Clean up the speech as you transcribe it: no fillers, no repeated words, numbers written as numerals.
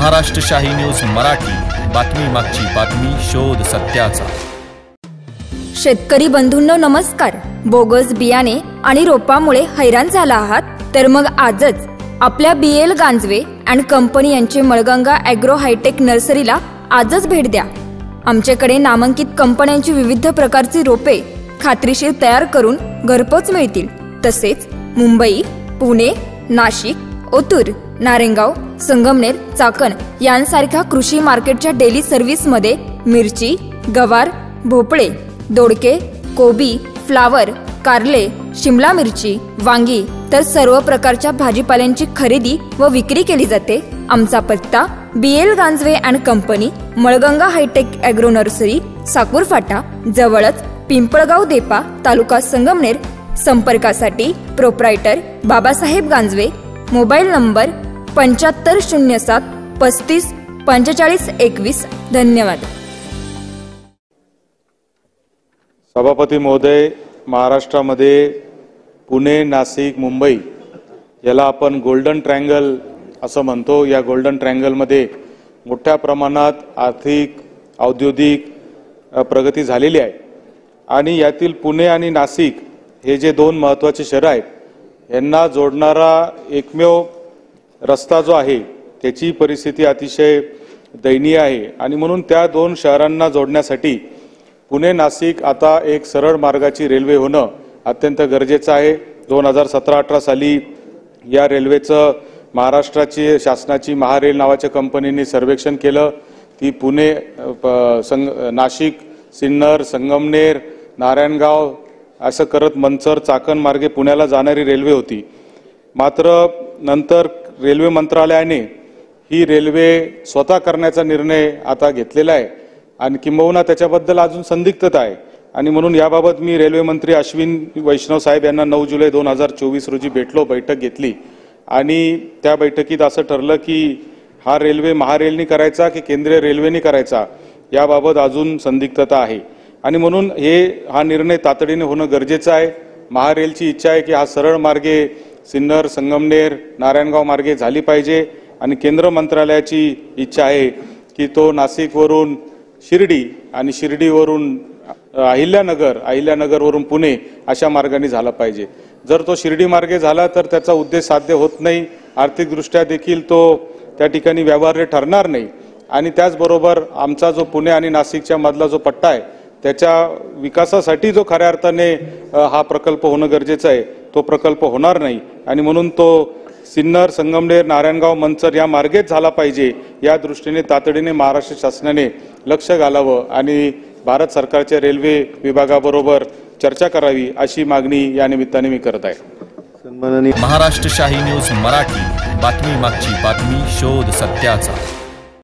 महाराष्ट्र शाही न्यूज मराठी, बातमी मागची बातमी, शोध सत्याचा। शेतकरी बंधूंनो नमस्कार। बोगस बियाणे आणि रोपामुळे हैराण झाला आहात तर मग आजच आपल्या BL गांजवे अँड कंपनी यांचे मळगंगा ॲग्रो हायटेक नर्सरीला आजच भेट द्या। आमच्याकडे नामांकित कंपन्यांची विविध प्रकारची रोपे खात्रीशीर तयार करून घरपोच मिळतील। तसेच मुंबई, पुणे, नाशिक, ओतूर, नारेंगाव, संगमनेर, चाकण यांसारख्या कृषी मार्केटच्या डेली सर्व्हिस मध्ये मिरची, गवार, भोपळे, दोडके, कोबी, फ्लावर, कारले, शिमला मिरची, वांगी तर सर्व प्रकारच्या भाजीपाल्यांची खरेदी व विक्री केली जाते। आमचा पत्ता BL Ganjave and company, Malganga hi-tech agro nursery, Sakur फाटा जवळच पिंपळगाव देपा, तालुका संगमनेर। संपर्कासाठी proprietor Babasaheb Ganjave, mobile number 7507 35 45 21। धन्यवाद। सभापती महोदय, महाराष्ट्रामध्ये पुणे, नाशिक, मुंबई याला आपण गोल्डन ट्रायंगल असं म्हणतो। या गोल्डन ट्रायंगलमध्ये मोठ्या प्रमाणात आर्थिक, औद्योगिक प्रगती झालेली आहे आणि यातील पुणे आणि नाशिक हे जे दोन महत्त्वाचे शहर आहेत यांना जोडणारा एकमेव रस्ता जो आहे त्याची परिस्थिती अतिशय दयनीय आहे आणि म्हणून त्या दोन शहरांना जोडण्यासाठी पुणे नाशिक आता एक सरळ मार्गाची रेल्वे होणं अत्यंत गरजेचं आहे। 2017-18 साली या रेल्वेचं महाराष्ट्राची शासनाची महारेल नावाच्या कंपनीने सर्वेक्षण केलं। ती पुणे, नाशिक, सिन्नर, संगमनेर, नारायणगाव असं करत मंचर, चाकण मार्गे पुण्याला जाणारी रेल्वे होती। मात्र नंतर रेल्वे मंत्रालयाने ही रेल्वे स्वतः करण्याचा निर्णय आता घेतलेला आहे आणि किंबहुना त्याच्याबद्दल अजून संदिग्धता आहे आणि म्हणून याबाबत मी रेल्वे मंत्री अश्विन वैष्णव साहेब यांना 9 जुलै 2024 रोजी भेटलो, बैठक घेतली आणि त्या बैठकीत असं ठरलं की हा रेल्वे महारेलनी करायचा की केंद्रीय रेल्वेनी करायचा याबाबत अजून संदिग्धता आहे आणि म्हणून हा निर्णय तातडीने होणं गरजेचं आहे। महारेलची इच्छा आहे की हा सरळ मार्गे सिन्नर, संगमनेर, नारायणगाव मार्गे झाली पाहिजे आणि केंद्र मंत्रालयाची इच्छा आहे की तो नाशिकवरून शिर्डी आणि शिर्डीवरून अहिल्यानगरवरून पुणे अशा मार्गाने झाला पाहिजे। जर तो शिर्डी मार्गे झाला तर त्याचा उद्देश साध्य होत नाही, आर्थिकदृष्ट्या देखील तो त्या ठिकाणी व्यवहार्य ठरणार नाही आणि त्याचबरोबर आमचा जो पुणे आणि नाशिकच्या मधला जो पट्टा आहे त्याच्या विकासासाठी जो खऱ्या अर्थाने हा प्रकल्प होणं गरजेचं आहे तो प्रकल्प होणार नाही आणि म्हणून तो सिन्नर, संगमनेर, नारायणगाव, मंचर या मार्गेच झाला पाहिजे। या दृष्टीने तातडीने महाराष्ट्र शासनाने लक्ष घालावं आणि भारत सरकारच्या रेल्वे विभागाबरोबर चर्चा करावी अशी मागणी या निमित्ताने मी करत आहे। महाराष्ट्र शाही न्यूज मराठी, बातमी मागची बातमी, शोध सत्याचा।